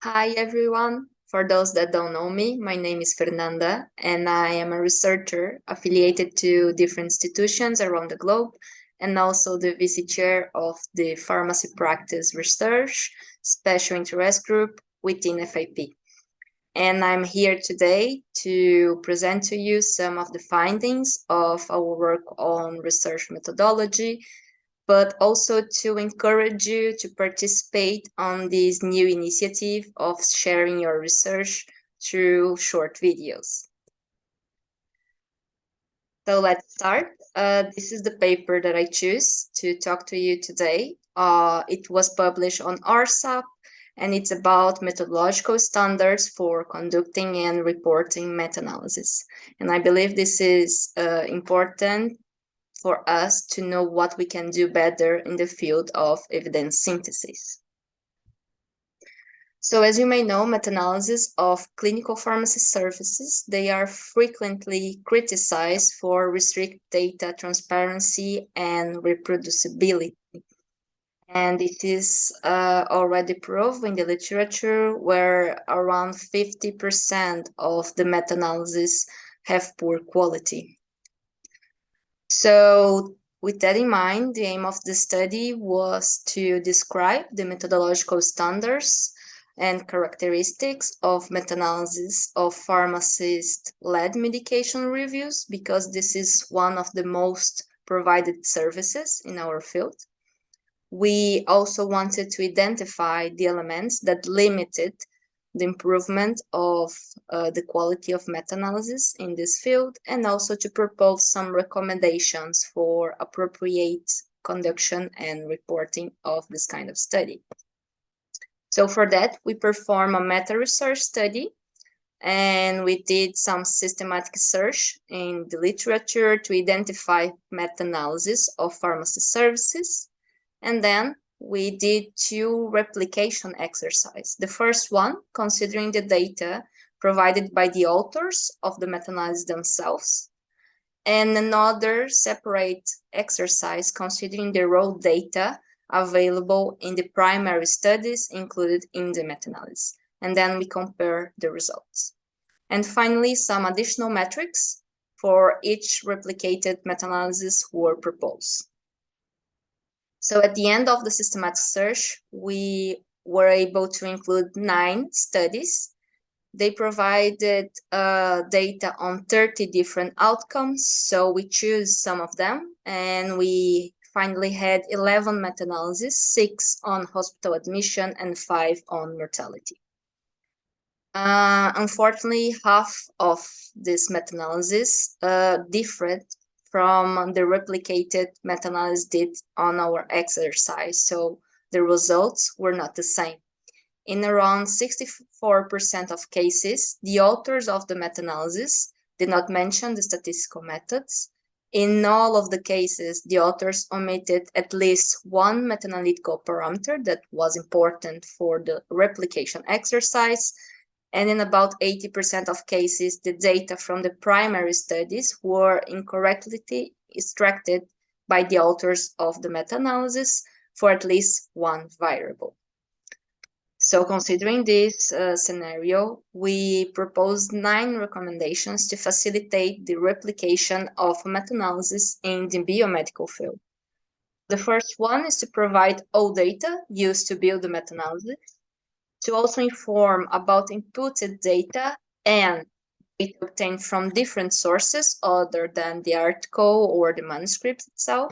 Hi everyone. For those that don't know me, my name is Fernanda and I am a researcher affiliated to different institutions around the globe and also the VC chair of the Pharmacy Practice Research Special Interest Group within FIP. And I'm here today to present to you some of the findings of our work on research methodology, but also to encourage you to participate on this new initiative of sharing your research through short videos. So let's start. This is the paper that I choose to talk to you today. It was published on RSAP, and it's about methodological standards for conducting and reporting meta-analysis. And I believe this is important for us to know what we can do better in the field of evidence synthesis. So as you may know, meta-analysis of clinical pharmacy services, they are frequently criticized for restrict data transparency and reproducibility. And it is already proved in the literature where around 50% of the meta-analysis have poor quality. So with that in mind, the aim of the study was to describe the methodological standards and characteristics of meta-analysis of pharmacist-led medication reviews, because this is one of the most provided services in our field. We also wanted to identify the elements that limited the improvement of the quality of meta-analysis in this field, and also to propose some recommendations for appropriate conduction and reporting of this kind of study. So for that, we perform a meta-research study, and we did some systematic search in the literature to identify meta-analysis of pharmacy services, and then we did two replication exercises. The first one, considering the data provided by the authors of the meta-analysis themselves, and another separate exercise considering the raw data available in the primary studies included in the meta-analysis. And then we compare the results. And finally, some additional metrics for each replicated meta-analysis were proposed. So at the end of the systematic search, we were able to include 9 studies. They provided data on 30 different outcomes, so we choose some of them, and we finally had 11 meta-analyses, 6 on hospital admission and 5 on mortality. Unfortunately, half of this meta-analysis differed from the replicated meta-analysis did on our exercise, so the results were not the same. In around 64% of cases, the authors of the meta-analysis did not mention the statistical methods. In all of the cases, the authors omitted at least one meta-analytical parameter that was important for the replication exercise. And in about 80% of cases, the data from the primary studies were incorrectly extracted by the authors of the meta-analysis for at least one variable. So considering this scenario, we proposed 9 recommendations to facilitate the replication of meta-analysis in the biomedical field. The first one is to provide all data used to build the meta-analysis, to also inform about inputted data and data obtained from different sources other than the article or the manuscript itself.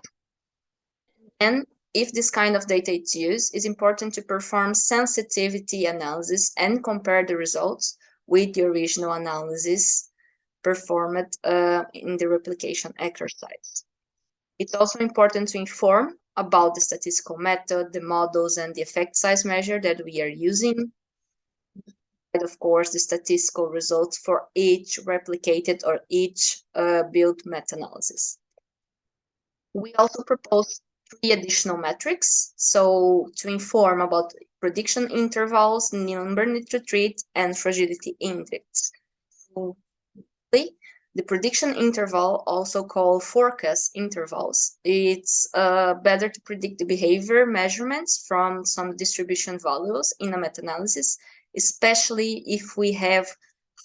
And if this kind of data is used, it's important to perform sensitivity analysis and compare the results with the original analysis performed in the replication exercise. It's also important to inform about the statistical method, the models, and the effect size measure that we are using. And of course, the statistical results for each replicated or each built meta-analysis. We also proposed 3 additional metrics, so to inform about prediction intervals, number need to treat, and fragility index. So, the prediction interval, also called forecast intervals, it's better to predict the behavior measurements from some distribution values in a meta-analysis. especially if we have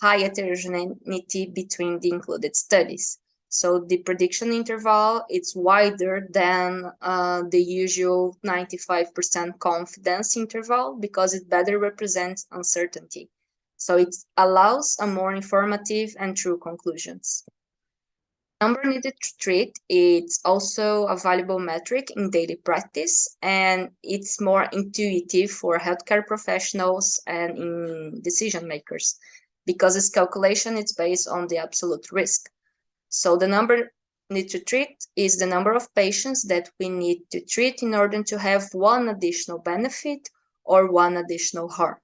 high heterogeneity between the included studies. So the prediction interval is wider than the usual 95% confidence interval because it better represents uncertainty. So it allows a more informative and true conclusions. Number needed to treat, it's also a valuable metric in daily practice, and it's more intuitive for healthcare professionals and in decision makers because its calculation is based on the absolute risk. So the number need to treat is the number of patients that we need to treat in order to have one additional benefit or one additional harm.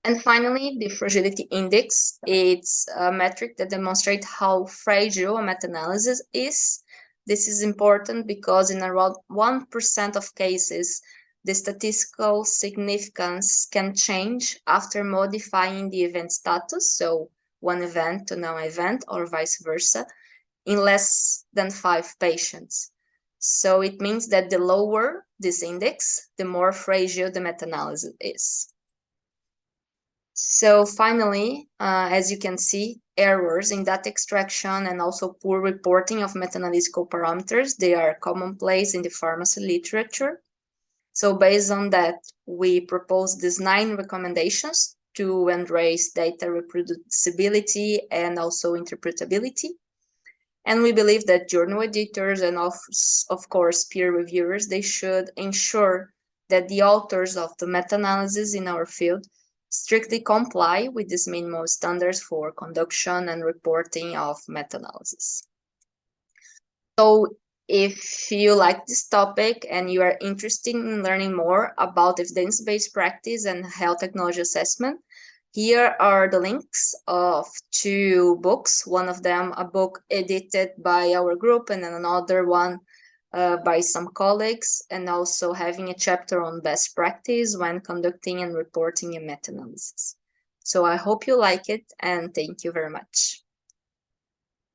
And finally, the fragility index, it's a metric that demonstrates how fragile a meta-analysis is. This is important because in around 1% of cases, the statistical significance can change after modifying the event status, so one event to no event or vice versa, in less than 5 patients. So it means that the lower this index, the more fragile the meta-analysis is. So finally, as you can see, errors in data extraction and also poor reporting of meta-analytical parameters, they are commonplace in the pharmacy literature. So based on that, we propose these 9 recommendations to embrace data reproducibility and also interpretability. And we believe that journal editors and of course peer reviewers, they should ensure that the authors of the meta-analysis in our field strictly comply with these minimal standards for conduction and reporting of meta-analysis. So if you like this topic and you are interested in learning more about evidence-based practice and health technology assessment, here are the links of 2 books. One of them, a book edited by our group, and then another one by some colleagues, and also having a chapter on best practice when conducting and reporting a meta-analysis. So I hope you like it, and thank you very much.